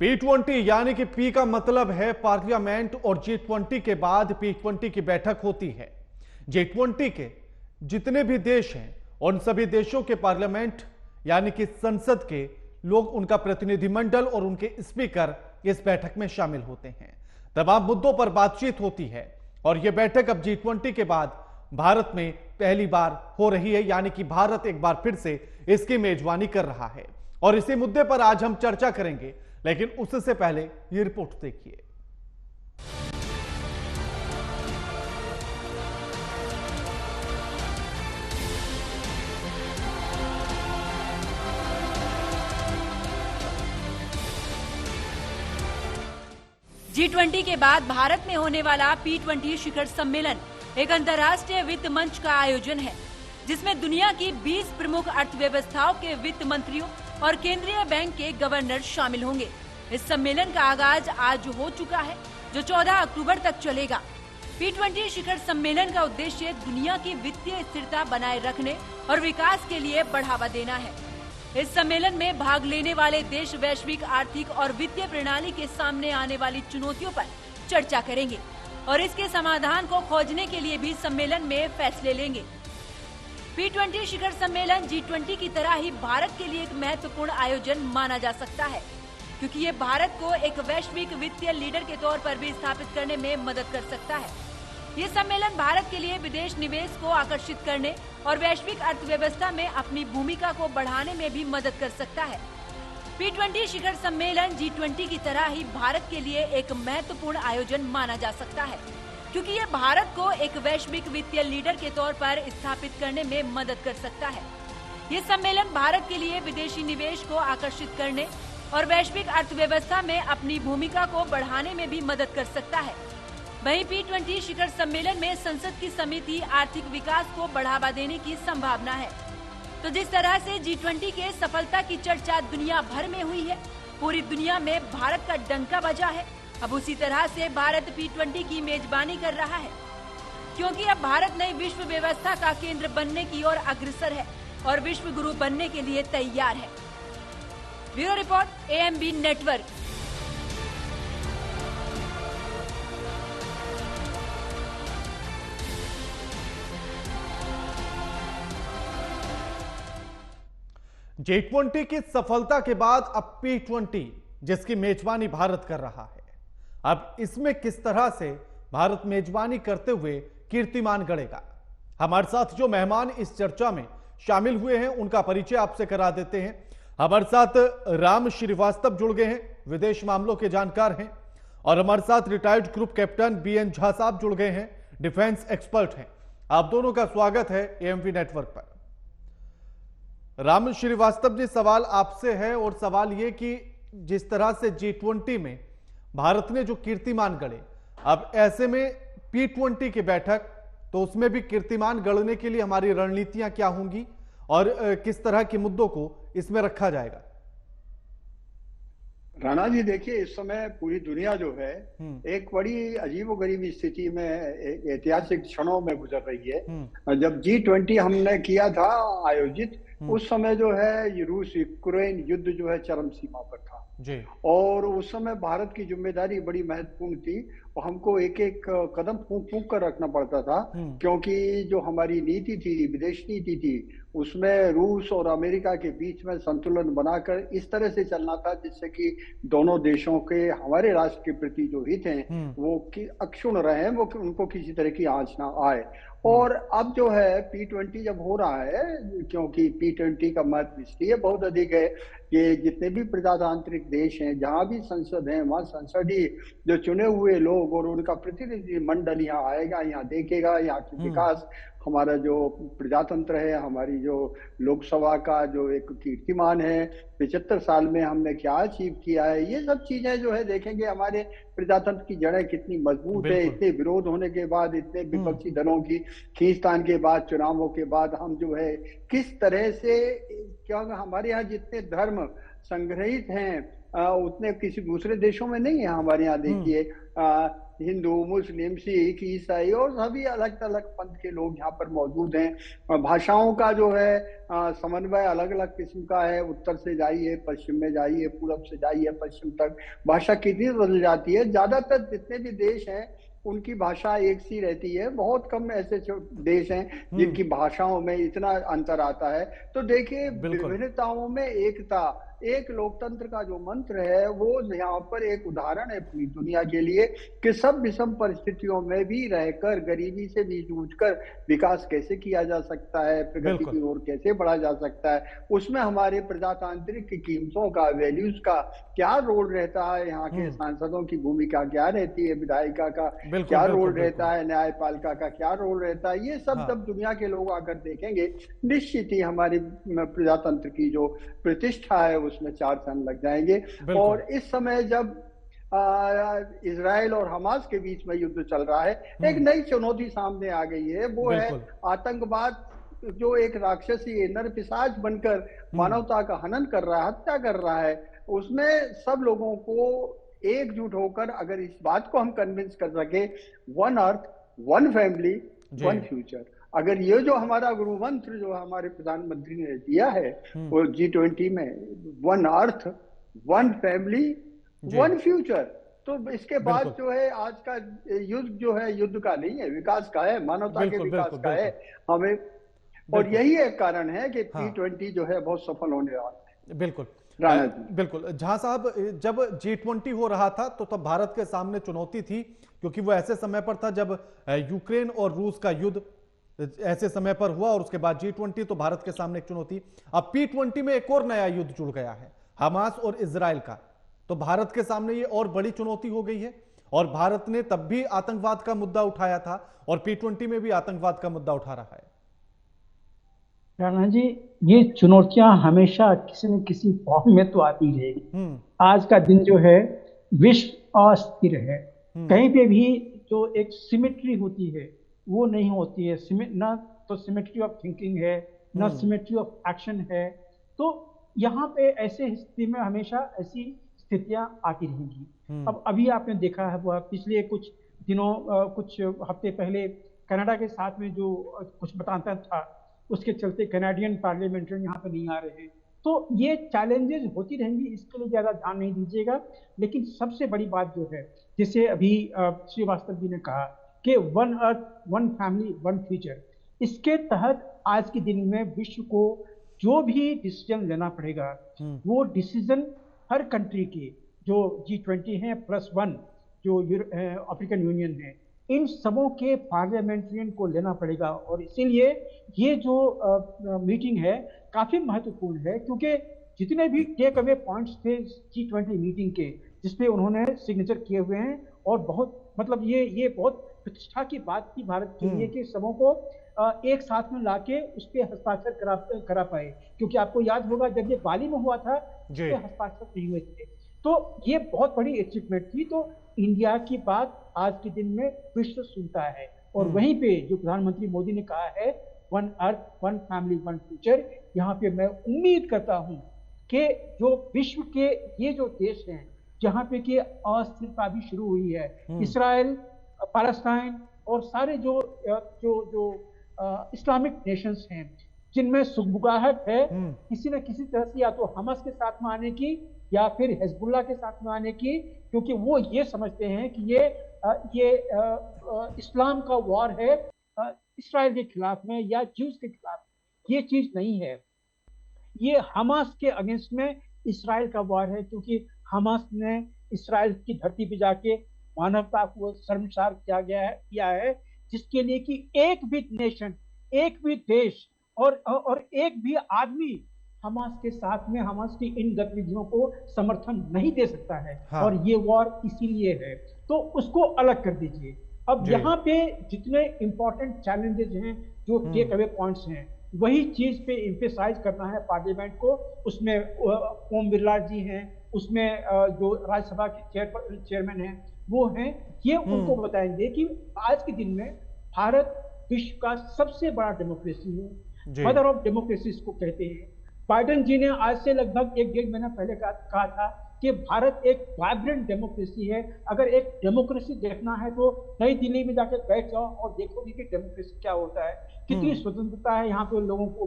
P20 यानी कि P का मतलब है पार्लियामेंट और G20 के बाद P20 की बैठक होती है। G20 के जितने भी देश हैं उन सभी देशों के पार्लियामेंट यानी कि संसद के लोग, उनका प्रतिनिधिमंडल और उनके स्पीकर इस बैठक में शामिल होते हैं। तमाम मुद्दों पर बातचीत होती है और यह बैठक अब G20 के बाद भारत में पहली बार हो रही है, यानी कि भारत एक बार फिर से इसकी मेजबानी कर रहा है और इसी मुद्दे पर आज हम चर्चा करेंगे। लेकिन उससे पहले ये रिपोर्ट देखिए। G20 के बाद भारत में होने वाला P20 शिखर सम्मेलन एक अंतर्राष्ट्रीय वित्त मंच का आयोजन है, जिसमें दुनिया की 20 प्रमुख अर्थव्यवस्थाओं के वित्त मंत्रियों और केंद्रीय बैंक के गवर्नर शामिल होंगे। इस सम्मेलन का आगाज आज हो चुका है, जो 14 अक्टूबर तक चलेगा। P20 शिखर सम्मेलन का उद्देश्य दुनिया की वित्तीय स्थिरता बनाए रखने और विकास के लिए बढ़ावा देना है। इस सम्मेलन में भाग लेने वाले देश वैश्विक आर्थिक और वित्तीय प्रणाली के सामने आने वाली चुनौतियों पर चर्चा करेंगे और इसके समाधान को खोजने के लिए भी सम्मेलन में फैसले लेंगे। P20 शिखर सम्मेलन G20 की तरह ही भारत के लिए एक महत्वपूर्ण आयोजन माना जा सकता है, क्योंकि ये भारत को एक वैश्विक वित्तीय लीडर के तौर पर भी स्थापित करने में मदद कर सकता है। ये सम्मेलन भारत के लिए विदेश निवेश को आकर्षित करने और वैश्विक अर्थव्यवस्था में अपनी भूमिका को बढ़ाने में भी मदद कर सकता है। P20 शिखर सम्मेलन G20 की तरह ही भारत के लिए एक महत्वपूर्ण आयोजन माना जा सकता है, क्योंकि ये भारत को एक वैश्विक वित्तीय लीडर के तौर पर स्थापित करने में मदद कर सकता है। ये सम्मेलन भारत के लिए विदेशी निवेश को आकर्षित करने और वैश्विक अर्थव्यवस्था में अपनी भूमिका को बढ़ाने में भी मदद कर सकता है। वहीं P20 शिखर सम्मेलन में संसद की समिति आर्थिक विकास को बढ़ावा देने की संभावना है। तो जिस तरह से G20 के सफलता की चर्चा दुनिया भर में हुई है, पूरी दुनिया में भारत का डंका बजा है, अब उसी तरह से भारत P20 की मेजबानी कर रहा है, क्योंकि अब भारत नई विश्व व्यवस्था का केंद्र बनने की ओर अग्रसर है और विश्व गुरु बनने के लिए तैयार है। Bureau report, AMB network. G20 की सफलता के बाद अब P20 जिसकी मेजबानी भारत कर रहा है, अब इसमें किस तरह से भारत मेजबानी करते हुए कीर्तिमान गढ़ेगा। हमारे साथ जो मेहमान इस चर्चा में शामिल हुए हैं उनका परिचय आपसे करा देते हैं। हमारे साथ राम श्रीवास्तव जुड़ गए हैं, विदेश मामलों के जानकार हैं, और हमारे साथ retired group captain BN Jha साहब जुड़ गए हैं, डिफेंस एक्सपर्ट हैं। आप दोनों का स्वागत है AMV नेटवर्क पर। राम श्रीवास्तव जी, सवाल आपसे है, और सवाल ये कि जिस तरह से G20 में भारत ने जो कीर्तिमान गढ़े, अब ऐसे में P20 की बैठक, तो उसमें भी कीर्तिमान गढ़ने के लिए हमारी रणनीतियां क्या होंगी और किस तरह के मुद्दों को इसमें रखा जाएगा। राणा जी, देखिए, इस समय पूरी दुनिया जो है एक बड़ी अजीबोगरीब स्थिति में, ऐतिहासिक क्षणों में गुजर रही है। जब G20 हमने किया था आयोजित, उस समय जो है ये रूस यूक्रेन युद्ध जो है चरम सीमा पर था जी। और उस समय भारत की जिम्मेदारी बड़ी महत्वपूर्ण थी और हमको एक एक कदम फूंक फूंक कर रखना पड़ता था, क्योंकि जो हमारी नीति थी, विदेश नीति थी, उसमें रूस और अमेरिका के बीच में संतुलन बनाकर इस तरह से चलना था जिससे कि दोनों देशों के, हमारे राष्ट्र के प्रति जो हित हैं वो अक्षुण्ण रहे, वो उनको किसी तरह की आंच ना आए। और अब जो है P20 जब हो रहा है, क्योंकि P20 का महत्व इसलिए बहुत अधिक है कि जितने भी प्रजातांत्रिक देश हैं, जहां भी संसद है, वहां संसदीय जो चुने हुए लोग और उनका प्रतिनिधि मंडल यहाँ आएगा, यहाँ देखेगा यहाँ की विकास, हमारा जो प्रजातंत्र है, हमारी जो लोकसभा का जो एक कीर्तिमान है, 75 साल में हमने क्या अचीव किया है, ये सब चीजें जो है देखेंगे। हमारे प्रजातंत्र की जड़ें कितनी मजबूत है, इतने विरोध होने के बाद, इतने विपक्षी दलों की खींचतान के बाद, चुनावों के बाद हम जो है किस तरह से, क्या हमारे यहाँ जितने धर्म संग्रहित हैं उतने किसी दूसरे देशों में नहीं है। हमारे यहाँ देखिए हिंदू, मुस्लिम, सिख, ईसाई और सभी अलग अलग पंथ के लोग यहाँ पर मौजूद हैं। भाषाओं का जो है समन्वय अलग अलग किस्म का है। उत्तर से जाइए, पश्चिम में जाइए, पूरब से जाइए पश्चिम तक, भाषा कितनी बदल जाती है। ज्यादातर जितने भी देश हैं उनकी भाषा एक सी रहती है। बहुत कम ऐसे देश हैं जिनकी भाषाओं में इतना अंतर आता है। तो देखिए, विभिन्नताओं में एकता, एक लोकतंत्र का जो मंत्र है वो यहाँ पर एक उदाहरण है पूरी दुनिया के लिए कि सब विषम परिस्थितियों में भी रहकर, गरीबी से भी जूझकर विकास कैसे किया जा सकता है, प्रगति की ओर कैसे बढ़ा जा सकता है। उसमें हमारे प्रजातांत्रिक कीमतों का, वैल्यूज का क्या रोल रहता है, यहाँ के सांसदों की भूमिका क्या रहती है, विधायिका का क्या रोल रहता है, न्यायपालिका का क्या रोल रहता है, ये सब जब दुनिया के लोग आकर देखेंगे, निश्चित ही हमारी प्रजातंत्र की जो प्रतिष्ठा है उसमें चार चांद लग जाएंगे। और इस समय जब इजराइल और हमास के बीच में युद्ध चल रहा है, एक नई चुनौती सामने आ गई है। वो है आतंकवाद, जो एक राक्षसी नरपिशाच बनकर मानवता का हनन कर रहा है, हत्या कर रहा है। उसमें सब लोगों को एकजुट होकर अगर इस बात को हम कन्विंस कर सके, one earth, one family, one future, अगर ये जो हमारा गुरु मंत्र जो हमारे प्रधानमंत्री ने दिया है वो G20 में, one earth, one family, one future, तो इसके बाद जो है आज का युद्ध जो है युद्ध का नहीं है, विकास का है, मानवता के विकास का है हमें। और यही एक कारण है कि G20 जो है बहुत सफल होने वाला है। बिल्कुल बिल्कुल झा साहब, जब G20 हो रहा था तो तब भारत के सामने चुनौती थी, क्योंकि वो ऐसे समय पर था जब यूक्रेन और रूस का युद्ध ऐसे समय पर हुआ, और उसके बाद G20 तो भारत के सामने एक चुनौती। अब P20 में एक और नया युद्ध जुड़ गया है, हमास और इजराइल का, तो भारत के सामने ये और बड़ी चुनौती हो गई है। और भारत ने तब भी आतंकवाद का मुद्दा उठाया था और P20 में भी आतंकवाद का मुद्दा उठा रहा है। राणा जी, ये चुनौतियां हमेशा किसी न किसी फॉर्म में तो आती रहेगी। आज का दिन जो है विश्व अस्थिर है, कहीं पे भी जो एक सिमेट्री होती है वो नहीं होती है। ना तो सिमेट्री ऑफ थिंकिंग है, ना सिमेट्री ऑफ एक्शन है। तो यहाँ पे ऐसे स्थिति में हमेशा ऐसी स्थितियां आती रहेंगी। अब अभी आपने देखा है वो पिछले कुछ दिनों, कुछ हफ्ते पहले कनाडा के साथ में जो कुछ बताता था, उसके चलते कैनेडियन पार्लियामेंट्रियन यहाँ पे नहीं आ रहे हैं। तो ये चैलेंजेस होती रहेंगी, इसके लिए ज़्यादा ध्यान नहीं दीजिएगा। लेकिन सबसे बड़ी बात जो है, जिसे अभी श्रीवास्तव जी ने कहा कि one earth, one family, one future, इसके तहत आज के दिन में विश्व को जो भी डिसीजन लेना पड़ेगा, वो डिसीजन हर कंट्री के जो G20 है +1 जो अफ्रीकन यूनियन है, इन सबों के पार्लियामेंट्रियन को लेना पड़ेगा। और इसीलिए ये जो मीटिंग है काफी महत्वपूर्ण है, क्योंकि जितने भी टेक अवे पॉइंट्स थे G20 मीटिंग के, जिसपे उन्होंने सिग्नेचर किए हुए हैं, और बहुत मतलब ये बहुत प्रतिष्ठा की बात थी भारत के लिए कि सबों को एक साथ में लाके उस पर हस्ताक्षर करा पाए। क्योंकि आपको याद होगा जब ये बाली में हुआ था, उस पर हस्ताक्षर नहीं हुए थे। तो ये बहुत बड़ी अचीवमेंट थी। तो इंडिया की बात आज के दिन में विश्व सुनता है। और वहीं पे जो प्रधानमंत्री मोदी ने कहा है, one earth, one family, one future, यहाँ पे मैं उम्मीद करता हूँ कि जो विश्व के ये जो देश हैं जहाँ पे कि अस्थिरता भी शुरू हुई है, इसराइल, पैलेस्टाइन और सारे जो इस्लामिक नेशंस हैं, जिनमें सुगबुगाहट है किसी न किसी तरह से, या तो हमास के साथ में आने की या फिर हिजबुल्लाह के साथ में आने की, क्योंकि वो ये समझते हैं कि ये इस्लाम का वॉर है इसराइल के खिलाफ में या ज्यूज के खिलाफ। ये चीज नहीं है, ये हमास के अगेंस्ट में इसराइल का वॉर है, क्योंकि हमास ने इसराइल की धरती पे जाके मानवता को शर्मसार किया है, जिसके लिए कि एक भी नेशन, एक भी देश और एक भी आदमी हमास के साथ में, हमास की इन गतिविधियों को समर्थन नहीं दे सकता है। हाँ। और ये वॉर इसीलिए है, तो उसको अलग कर दीजिए। अब यहाँ पे जितने इंपॉर्टेंट चैलेंजेस हैं, जो टेक अवे पॉइंट्स हैं, वही चीज पे एम्फेसाइज करना है पार्लियामेंट को। उसमें ओम बिरला जी हैं, उसमें जो राज्यसभा के चेयरमैन हैं वो हैं, ये उनको बताएंगे कि आज के दिन में भारत विश्व का सबसे बड़ा डेमोक्रेसी है, मदर ऑफ डेमोक्रेसी इसको कहते हैं। बाइडेन जी ने आज से लगभग 1-1.5 महीना पहले कहा था कि भारत एक वाइब्रेंट डेमोक्रेसी है। अगर एक डेमोक्रेसी देखना है तो नई दिल्ली में जाकर बैठ जाओ और देखोगे कि डेमोक्रेसी क्या होता है, कितनी स्वतंत्रता है यहाँ पे, लोगों को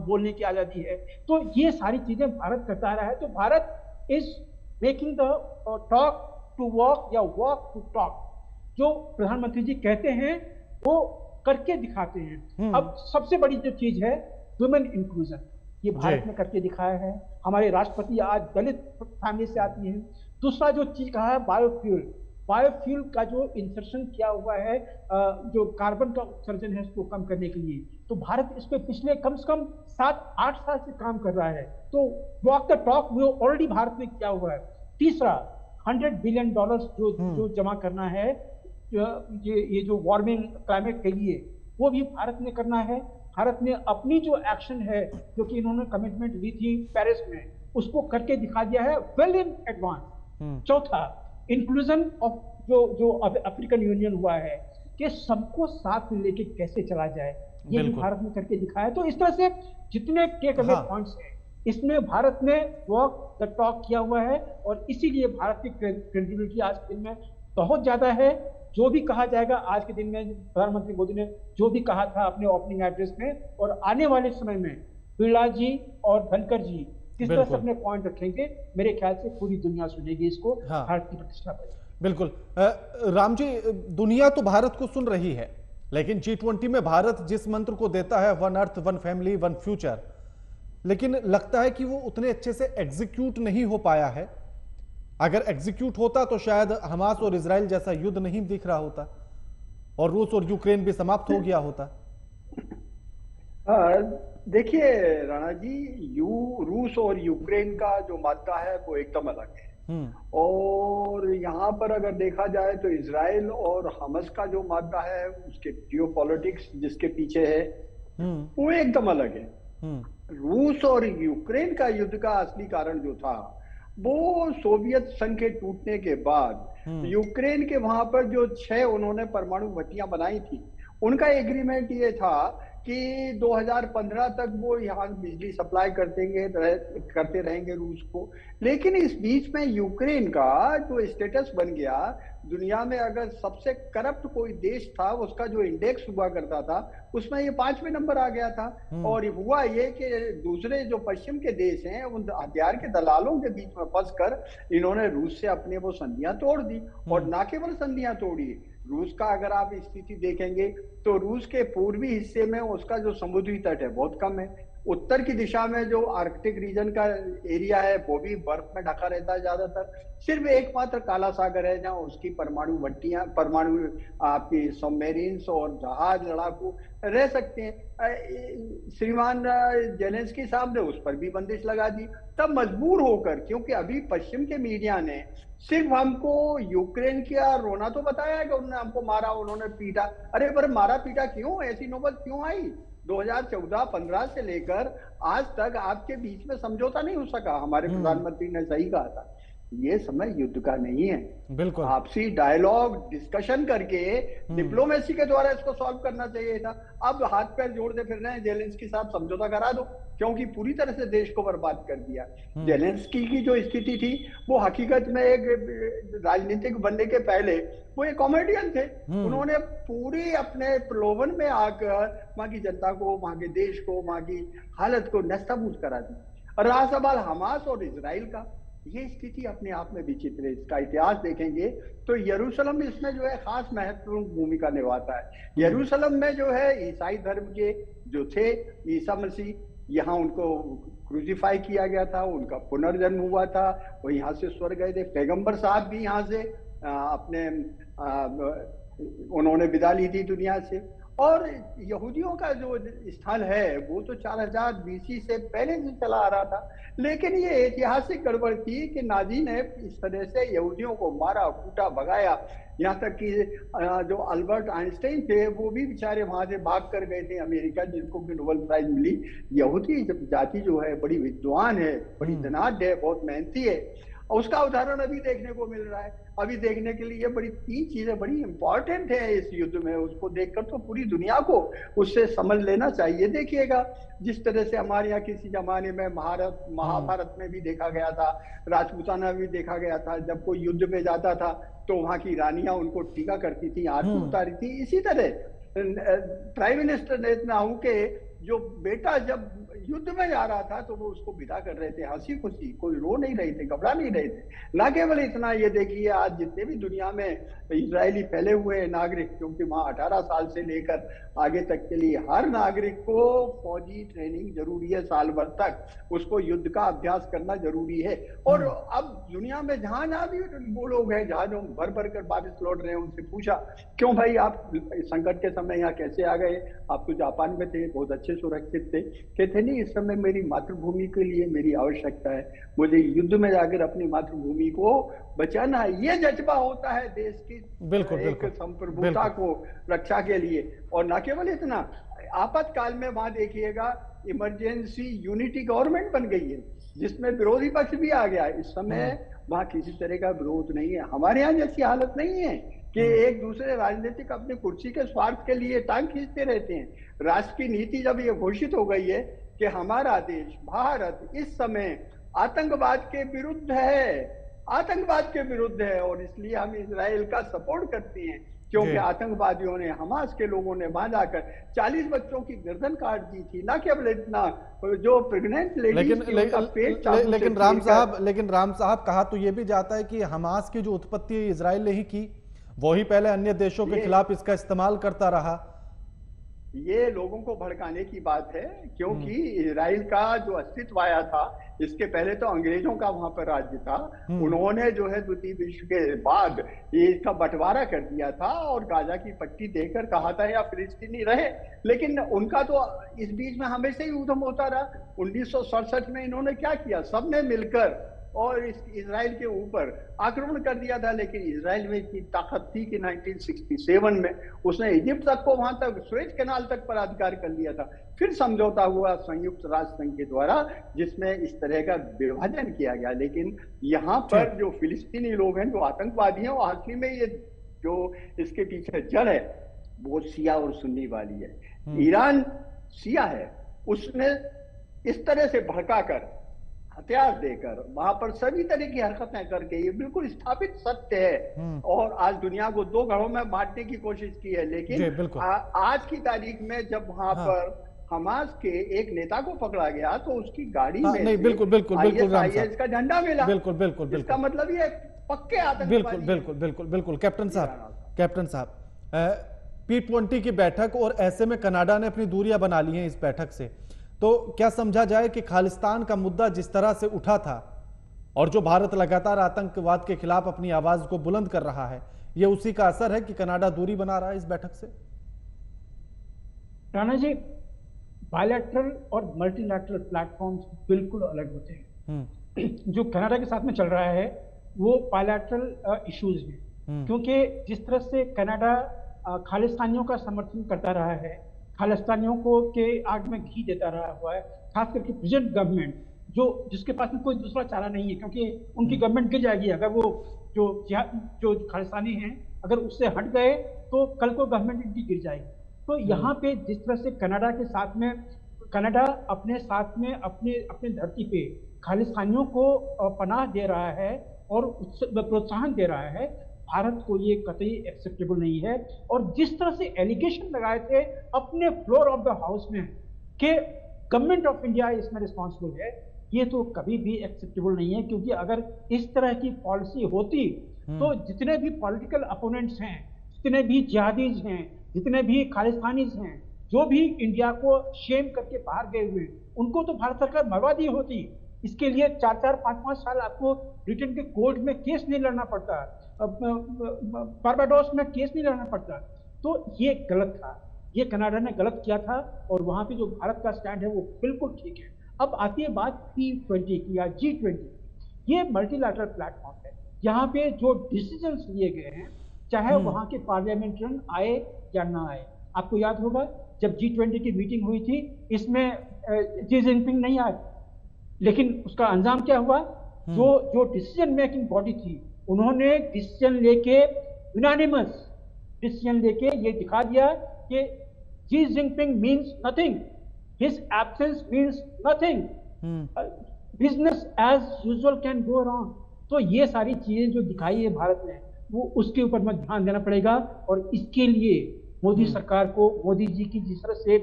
बोलने की आजादी है। तो ये सारी चीजें भारत करता रहा है। तो Bharat is making the talk to walk या वॉक टू टॉक। जो प्रधानमंत्री जी कहते हैं वो करके दिखाते हैं। अब सबसे बड़ी जो चीज है वुमेन इंक्लूजन, ये भारत में करके दिखाया है। हमारे राष्ट्रपति आज दलित फैमिली से आती हैं। दूसरा जो चीज कहा है बायोफ्यूल, बायोफ्यूल का जो इंसर्शन किया हुआ है, जो कार्बन का उत्सर्जन है उसको कम करने के लिए, तो भारत इस पे पिछले कम से कम 7-8 साल से काम कर रहा है। तो वॉक द टॉक वो ऑलरेडी भारत ने किया हुआ है। तीसरा $100 बिलियन जो जमा करना है ये जो वार्मिंग क्लाइमेट के लिए, वो भी भारत ने करना है। भारत ने अपनी जो एक्शन है, जो कि इन्होंने कमिटमेंट ली थी पेरिस में, उसको करके दिखा दिया है वेल इन एडवांस। चौथा इंक्लूजन ऑफ जो अफ्रीकन यूनियन हुआ है कि सबको साथ में लेके कैसे चला जाए, ये भी भारत ने करके दिखाया है। तो इस तरह से जितने टेक अवे पॉइंट्स हैं, इसमें भारत ने वॉक द टॉक किया हुआ है और इसीलिए भारत की क्रेडिबिलिटी आज के दिन में बहुत ज्यादा है। जो भी कहा जाएगा आज के दिन में, प्रधानमंत्री मोदी ने जो भी कहा था अपने ओपनिंग एड्रेस में, और आने वाले समय में बिरला जी और धनखड़ जी किस तरह से अपने पॉइंट रखेंगे, मेरे ख्याल से पूरी दुनिया सुनेगी इसको। भारत की प्रतिष्ठा पर। बिल्कुल राम जी, दुनिया तो भारत को सुन रही है, लेकिन G20 में भारत जिस मंत्र को देता है, one earth one family one future, लेकिन लगता है कि वो उतने अच्छे से एग्जीक्यूट नहीं हो पाया है। अगर एग्जीक्यूट होता तो शायद हमास और इजराइल जैसा युद्ध नहीं दिख रहा होता और रूस और यूक्रेन भी समाप्त हो गया होता। देखिए राणा जी, रूस और यूक्रेन का जो मामला है वो एकदम अलग है। और यहाँ पर अगर देखा जाए तो इजराइल और हमास का जो मामला है, उसके जियोपॉलिटिक्स जिसके पीछे है, वो एकदम अलग है। रूस और यूक्रेन का युद्ध का असली कारण जो था वो सोवियत संघ के टूटने के बाद यूक्रेन के वहां पर जो 6 उन्होंने परमाणु भट्टियां बनाई थी, उनका एग्रीमेंट ये था कि 2015 तक वो यहाँ बिजली सप्लाई करते रहेंगे रूस को। लेकिन इस बीच में यूक्रेन का जो स्टेटस बन गया, दुनिया में अगर सबसे करप्ट कोई देश था, उसका जो इंडेक्स हुआ करता था, उसमें ये 5वें नंबर आ गया था। और हुआ ये कि दूसरे जो पश्चिम के देश हैं, उन हथियार के दलालों के बीच में फंसकर इन्होंने रूस से अपने वो संधियां तोड़ दी। और ना केवल संधियां तोड़ी, रूस का अगर आप स्थिति देखेंगे तो रूस के पूर्वी हिस्से में उसका जो समुद्री तट है बहुत कम है। उत्तर की दिशा में जो आर्कटिक रीजन का एरिया है वो भी बर्फ में ढका रहता है ज्यादातर। सिर्फ एकमात्र काला सागर है जहां उसकी परमाणु भट्टियां, परमाणु आपकी सबमरीन्स और जहाज लड़ाकू रह सकते हैं। श्रीमान जेलेंस्की साहब ने उस पर भी बंदिश लगा दी, तब मजबूर होकर, क्योंकि अभी पश्चिम के मीडिया ने सिर्फ हमको यूक्रेन का रोना तो बताया कि उन्होंने हमको मारा, उन्होंने पीटा। अरे पर मारा पीटा क्यों, ऐसी नौबत क्यों आई? 2014-15 से लेकर आज तक आपके बीच में समझौता नहीं हो सका। हमारे प्रधानमंत्री ने सही कहा था, ये समय युद्ध का नहीं है। बिल्कुल आपसी डायलॉग डिस्कशन करके डिप्लोमेसी के द्वारा इसको सॉल्व करना चाहिए था। अब हाथ पैर जोड़ते फिर रहे हैं जेलेंस्की साहब, समझौता करा दो, क्योंकि पूरी तरह से देश को बर्बाद कर दिया। जेलेंस्की की जो स्थिति थी वो हकीकत में एक राजनीतिक बनने के पहले वो एक कॉमेडियन थे। उन्होंने पूरी अपने प्रलोभन में आकर वहां की जनता को, वहां के देश को, वहां की हालत को नस्ताबूद करा दी। और रहा सवाल हमास और इजराइल का, ये स्थिति अपने आप में विचित्र है। इसका इतिहास देखेंगे तो यरूशलेम इसमें जो है खास महत्वपूर्ण भूमिका निभाता है। यरूशलेम में जो है ईसाई धर्म के जो थे ईसा मसीह, यहाँ उनको क्रूसीफाई किया गया था, उनका पुनर्जन्म हुआ था, वो यहाँ से स्वर्ग गए थे। पैगंबर साहब भी यहाँ से उन्होंने विदा ली थी दुनिया से। और यहूदियों का जो स्थल है वो तो 4000 BC से पहले से चला आ रहा था। लेकिन ये ऐतिहासिक गड़बड़ थी कि नाजी ने इस तरह से यहूदियों को मारा, कूटा, भगाया। यहाँ तक कि जो अल्बर्ट आइंस्टाइन थे वो भी बेचारे वहां से भाग कर गए थे अमेरिका, जिनको भी नोबेल प्राइज मिली। यहूदी जाति जो है बड़ी विद्वान है, बड़ी धनाढ्य है, बहुत मेहनती है। उसका उदाहरण अभी देखने को मिल रहा है। अभी देखने के लिए बड़ी 3 चीजें बड़ी इंपॉर्टेंट है इस युद्ध में, उसको देखकर तो पूरी दुनिया को उससे समझ लेना चाहिए। देखिएगा जिस तरह से हमारे यहाँ किसी जमाने में महाभारत में भी देखा गया था, राजपूताना भी देखा गया था, जब कोई युद्ध में जाता था तो वहां की रानियां उनको टीका करती थी, आरती उतारी थी। इसी तरह प्राइम मिनिस्टर नेतन्याहू के जो बेटा जब युद्ध में जा रहा था तो वो उसको विदा कर रहे थे हंसी खुशी, कोई रो नहीं रहे थे, घबरा नहीं रहे थे। ना केवल इतना, ये देखिए आज जितने भी दुनिया में इजरायली फैले हुए हैं नागरिक, क्योंकि वहां 18 साल से लेकर आगे तक के लिए हर नागरिक को फौजी ट्रेनिंग जरूरी है, साल भर तक उसको युद्ध का अभ्यास करना जरूरी है। और अब दुनिया में जहां जहां भी वो लोग हैं, जहां जो भर भर कर वापस लौट रहे हैं, उनसे पूछा क्यों भाई आप संकट के समय यहाँ कैसे आ गए, आप तो जापान में थे, बहुत अच्छे सुरक्षित थे। कहते नहीं, इस समय मेरी मातृभूमि के लिए मेरी आवश्यकता है, मुझे युद्ध में जाकर अपनी मातृभूमि को बचाना है। ये जज्बा होता है देश की एक संप्रभुता को रक्षा के लिए। और न केवल इतना, आपातकाल में वहां देखिएगा इमरजेंसी यूनिटी गवर्नमेंट बन गई है जिसमें विरोधी पक्ष भी आ गया। इस समय वहां किसी तरह का विरोध नहीं है। हमारे यहाँ जैसी हालत नहीं है कि एक दूसरे राजनीतिक अपनी कुर्सी के स्वार्थ के लिए टांग खींचते रहते हैं। राष्ट्र की नीति जब ये घोषित हो गई है कि हमारा देश भारत इस समय आतंकवाद के विरुद्ध है, आतंकवाद के विरुद्ध है, और इसलिए हम इजराइल का सपोर्ट करते हैं, क्योंकि आतंकवादियों ने, हमास के लोगों ने वहां जाकर 40 बच्चों की गर्दन काट दी थी। ना केवल इतना, जो प्रेग्नेंट लेडीज थी उनका पेट लेकिन राम साहब कहा तो ये भी जाता है कि हमास की जो उत्पत्ति इजराइल ने ही की, वो ही पहले अन्य देशों के खिलाफ इसका इस्तेमाल करता रहा। ये लोगों को भड़काने की बात है, क्योंकि इजराइल का जो अस्तित्व आया था, इसके पहले तो अंग्रेजों का वहां पर राज्य था। उन्होंने जो है द्वितीय विश्व के बाद इसका बंटवारा कर दिया था और गाजा की पट्टी देकर कहा था या फिलिस्तीनी रहे। लेकिन उनका तो इस बीच में हमेशा ही उद्यम होता रहा। 1967 में इन्होंने क्या किया, सबने मिलकर और इस इजराइल के ऊपर आक्रमण कर दिया था। लेकिन इजराइल में इतनी ताकत थी कि 1967 में उसने इजिप्ट तक को, वहां तक स्वेज कैनाल तक पर अधिकार कर लिया था। फिर समझौता हुआ संयुक्त राष्ट्र संघ के द्वारा जिसमें इस तरह का विभाजन किया गया। लेकिन यहाँ पर जो फिलिस्तीनी लोग हैं, जो आतंकवादी हैं, वो असली में ये जो इसके पीछे जड़ है वो शिया और सुन्नी वाली है। ईरान शिया है, उसने इस तरह से भड़का कर, हथियार देकर, वहां पर सभी तरह की हरकतें करके, ये बिल्कुल स्थापित सत्य है, और आज दुनिया को 2 घरों में बांटने की कोशिश की है। लेकिन आज की तारीख में जब वहां पर हमास के एक नेता को पकड़ा गया तो उसकी गाड़ी में नहीं, बिल्कुल ISIS का झंडा मिला। बिल्कुल इसका मतलब ये पक्के आतंकवादी। बिल्कुल कैप्टन साहब, P20 की बैठक, और ऐसे में कनाडा ने अपनी दूरियां बना ली हैं इस बैठक से, तो क्या समझा जाए कि खालिस्तान का मुद्दा जिस तरह से उठा था और जो भारत लगातार आतंकवाद के खिलाफ अपनी आवाज को बुलंद कर रहा है, यह उसी का असर है कि कनाडा दूरी बना रहा है इस बैठक से? राणा जी, बायलैटरल और मल्टीलैटरल प्लेटफॉर्म्स बिल्कुल अलग होते हैं। जो कनाडा के साथ में चल रहा है वो बायलैटरल इश्यूज में, क्योंकि जिस तरह से कनाडा खालिस्तानियों का समर्थन करता रहा है, खालिस्तानियों को के आग में घी देता रहा हुआ है, खास करके प्रेजेंट गवर्नमेंट जिसके पास में कोई दूसरा चारा नहीं है, क्योंकि उनकी गवर्नमेंट गिर जाएगी अगर वो जो खालिस्तानी हैं अगर उससे हट गए तो कल को गवर्नमेंट इनकी गिर जाएगी। तो यहाँ पे जिस तरह से कनाडा के साथ में, कनाडा अपने साथ में अपने धरती पे खालिस्तानियों को पनाह दे रहा है और प्रोत्साहन दे रहा है, भारत को ये कतई एक्सेप्टेबल नहीं है। और जिस तरह से एलिगेशन लगाए थे अपने फ्लोर ऑफ द हाउस में कि गवर्नमेंट ऑफ इंडिया इसमें रिस्पॉन्सिबल है, ये तो कभी भी एक्सेप्टेबल नहीं है। क्योंकि अगर इस तरह की पॉलिसी होती तो जितने भी पॉलिटिकल अपोनेंट्स हैं, जितने भी जिहादीज हैं, जितने भी खालिस्तानीज हैं, जो भी इंडिया को शेम करके बाहर गए हुए, उनको तो भारत सरकार मरवा दी होती। इसके लिए 4-4, 5-5 साल आपको ब्रिटेन के कोर्ट में केस नहीं लड़ना पड़ता, बारबाडोस में केस नहीं लड़ना पड़ता। तो ये गलत था, ये कनाडा ने गलत किया था, और वहां पे जो भारत का स्टैंड है वो बिल्कुल ठीक है। अब आती है बात P20 की या G20। ये मल्टीलैटरल प्लेटफॉर्म है, यहाँ पे जो डिसीजंस लिए गए हैं, चाहे वहां के पार्लियामेंटेरियन आए या ना आए। आपको याद होगा जब G20 की मीटिंग हुई थी, इसमें शी जिनपिंग नहीं आए, लेकिन उसका अंजाम क्या हुआ? जो डिसीजन मेकिंग बॉडी थी, उन्होंने डिसीजन लेके, यूनानिमस डिसीजन लेके ये दिखा दिया कि Xi Jinping means nothing, his absence means nothing, business as usual can go on. तो ये सारी चीजें जो दिखाई है भारत ने, वो उसके ऊपर में ध्यान देना पड़ेगा, और इसके लिए मोदी सरकार को, मोदी जी की जिस तरह से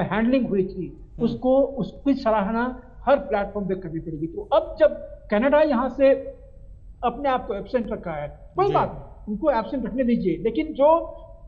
हैंडलिंग हुई थी, उसको, उसकी सराहना हर प्लेटफॉर्म पे करनी पड़ेगी। तो अब जब कनाडा यहाँ से अपने आप को एब्सेंट रखा है, कोई बात नहीं, उनको एब्सेंट रखने दीजिए, लेकिन जो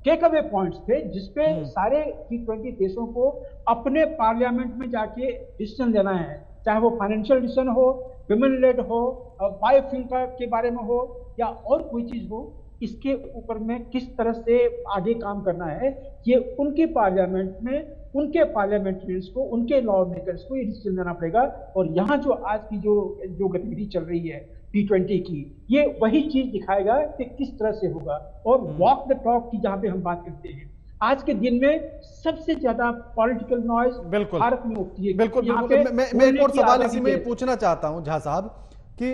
टेक अवे पॉइंट्स थे जिसपे सारे G20 देशों को अपने पार्लियामेंट में जाके डिसीजन लेना है, चाहे वो फाइनेंशियल डिसीजन हो, विमेन लेड हो, बायोफ्यूल के बारे में हो, या और कोई चीज हो, इसके ऊपर में किस तरह से आगे काम करना है, ये उनके पार्लियामेंट में, उनके पार्लियामेंट्रियंस को, उनके लॉ मेकर्स को ये डिसीजन लेना पड़ेगा। और यहाँ जो आज की जो गतिविधि चल रही है G20 की, ये वही चीज दिखाएगा कि किस तरह से होगा। और वॉक द टॉक की जहाँ पे हम बात करते हैं, आज के दिन में सबसे ज्यादा पॉलिटिकल नॉइज भारत में होती है। बिल्कुल, मैं एक और सवाल इसी में पूछना चाहता हूं झा साहब कि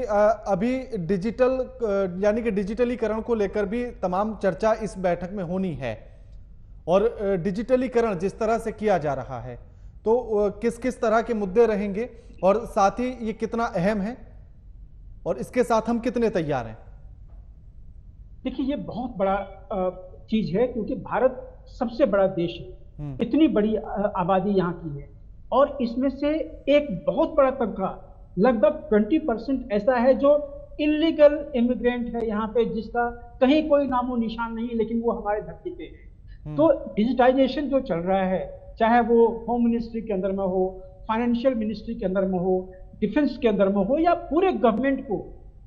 अभी डिजिटल यानी कि डिजिटलीकरण को लेकर भी तमाम चर्चा इस बैठक में होनी है, और डिजिटलीकरण जिस तरह से किया जा रहा है, तो किस किस तरह के मुद्दे रहेंगे, और साथ ही ये कितना अहम है, और इसके साथ हम कितने तैयार हैं? देखिए, ये बहुत बड़ा चीज है, क्योंकि भारत सबसे बड़ा देश है, इतनी बड़ी आबादी यहाँ की है, और इसमें से एक बहुत बड़ा तबका, लगभग 20% ऐसा है जो इलीगल इमिग्रेंट है यहाँ पे, जिसका कहीं कोई नामो निशान नहीं, लेकिन वो हमारे धरती पे है। तो डिजिटाइजेशन जो चल रहा है, चाहे वो होम मिनिस्ट्री के अंदर में हो, फाइनेंशियल मिनिस्ट्री के अंदर में हो, डिफेंस के अंदर में हो, या पूरे गवर्नमेंट को,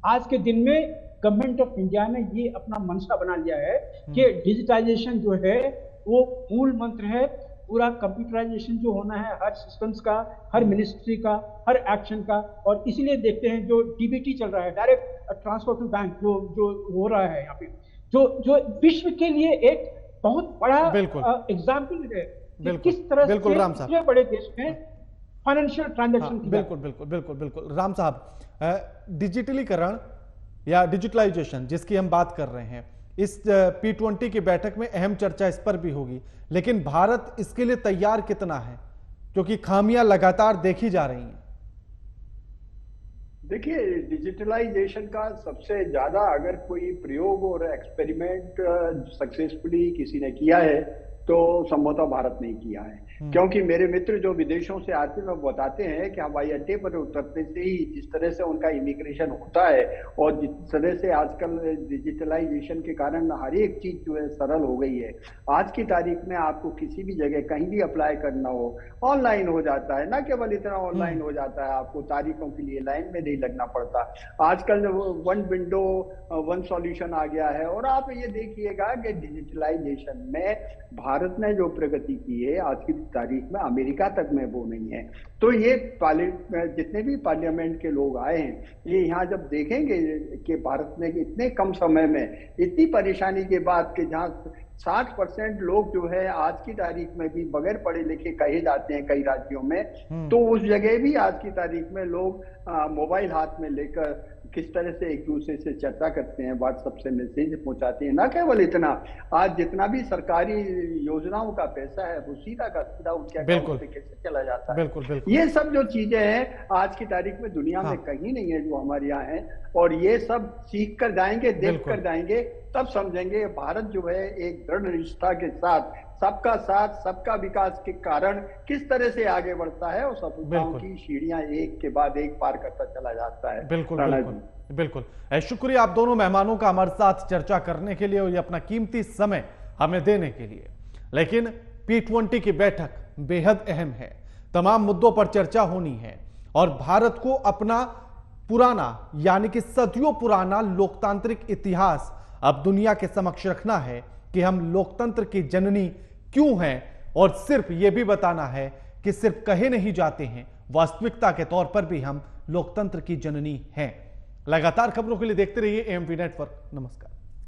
आज के दिन में गवर्नमेंट ऑफ इंडिया ने ये अपना मंशा बना लिया है कि डिजिटाइजेशन जो है वो मूल मंत्र है। पूरा कंप्यूटराइजेशन जो होना है हर सिस्टम्स का, हर मिनिस्ट्री का, हर एक्शन का। और इसीलिए देखते हैं जो डीबीटी चल रहा है, डायरेक्ट ट्रांसफर टू बैंक, जो हो रहा है यहाँ पे, जो विश्व के लिए एक बहुत बड़ा एग्जाम्पल है किस तरह से इतने बड़े देश में फाइनेंशियल ट्रांजैक्शन। बिल्कुल राम साहब, डिजिटलीकरण या डिजिटलाइजेशन जिसकी हम बात कर रहे हैं, इस P20 की बैठक में अहम चर्चा इस पर भी होगी, लेकिन भारत इसके लिए तैयार कितना है, क्योंकि खामियां लगातार देखी जा रही हैं? देखिए, डिजिटलाइजेशन का सबसे ज्यादा अगर कोई प्रयोग और एक्सपेरिमेंट सक्सेसफुली किसी ने किया है तो संभवतः भारत ने किया है। क्योंकि मेरे मित्र जो विदेशों से आते हैं वो बताते हैं कि हवाई अड्डे पर उतरते से ही जिस तरह से उनका इमिग्रेशन होता है, और जिस तरह से आजकल डिजिटलाइजेशन के कारण हर एक चीज जो है सरल हो गई है। आज की तारीख में आपको किसी भी जगह कहीं भी अप्लाई करना हो, ऑनलाइन हो जाता है। ना केवल इतना ऑनलाइन हो जाता है, आपको तारीखों के लिए लाइन में नहीं लगना पड़ता। आजकल वन विंडो वन सॉल्यूशन आ गया है। और आप ये देखिएगा कि डिजिटलाइजेशन में भारत ने जो प्रगति की है आज की तारीख में, अमेरिका तक में वो नहीं है। तो ये जितने भी पार्लियामेंट के लोग आए हैं, ये यहाँ जब देखेंगे कि भारत ने इतने कम समय में इतनी परेशानी के बाद कि जहाँ 60% लोग जो है आज की तारीख में भी बगैर पढ़े लिखे कहे जाते हैं कई राज्यों में, तो उस जगह भी आज की तारीख में लोग मोबाइल हाथ में लेकर किस तरह से एक दूसरे से चर्चा करते हैं, व्हाट्सएप से मैसेज पहुंचाते हैं। ना केवल इतना, आज जितना भी सरकारी योजनाओं का पैसा है वो सीधा का सीधा उनके अकाउंट पे कैसे चला जाता है। बिल्कुल। ये सब जो चीजें हैं आज की तारीख में दुनिया में कहीं नहीं है जो हमारे यहाँ है। और ये सब सीख कर जाएंगे, देख कर जाएंगे, तब समझेंगे भारत जो है एक दृढ़ निष्ठा के साथ सबका साथ सबका विकास के कारण किस तरह से आगे बढ़ता है और सफलताओं की सीढ़ियां एक के बाद एक पार करता चला जाता है। बिल्कुल। शुक्रिया आप दोनों मेहमानों का हमारे साथ चर्चा करने के लिए और ये अपना कीमती समय हमें देने के लिए। लेकिन P20 की बैठक बेहद अहम है, तमाम मुद्दों पर चर्चा होनी है और भारत को अपना पुराना यानी कि सदियों पुराना लोकतांत्रिक इतिहास अब दुनिया के समक्ष रखना है कि हम लोकतंत्र की जननी क्यों हैं, और सिर्फ यह भी बताना है कि सिर्फ कहे नहीं जाते हैं, वास्तविकता के तौर पर भी हम लोकतंत्र की जननी हैं। लगातार खबरों के लिए देखते रहिए AMP नेटवर्क। नमस्कार।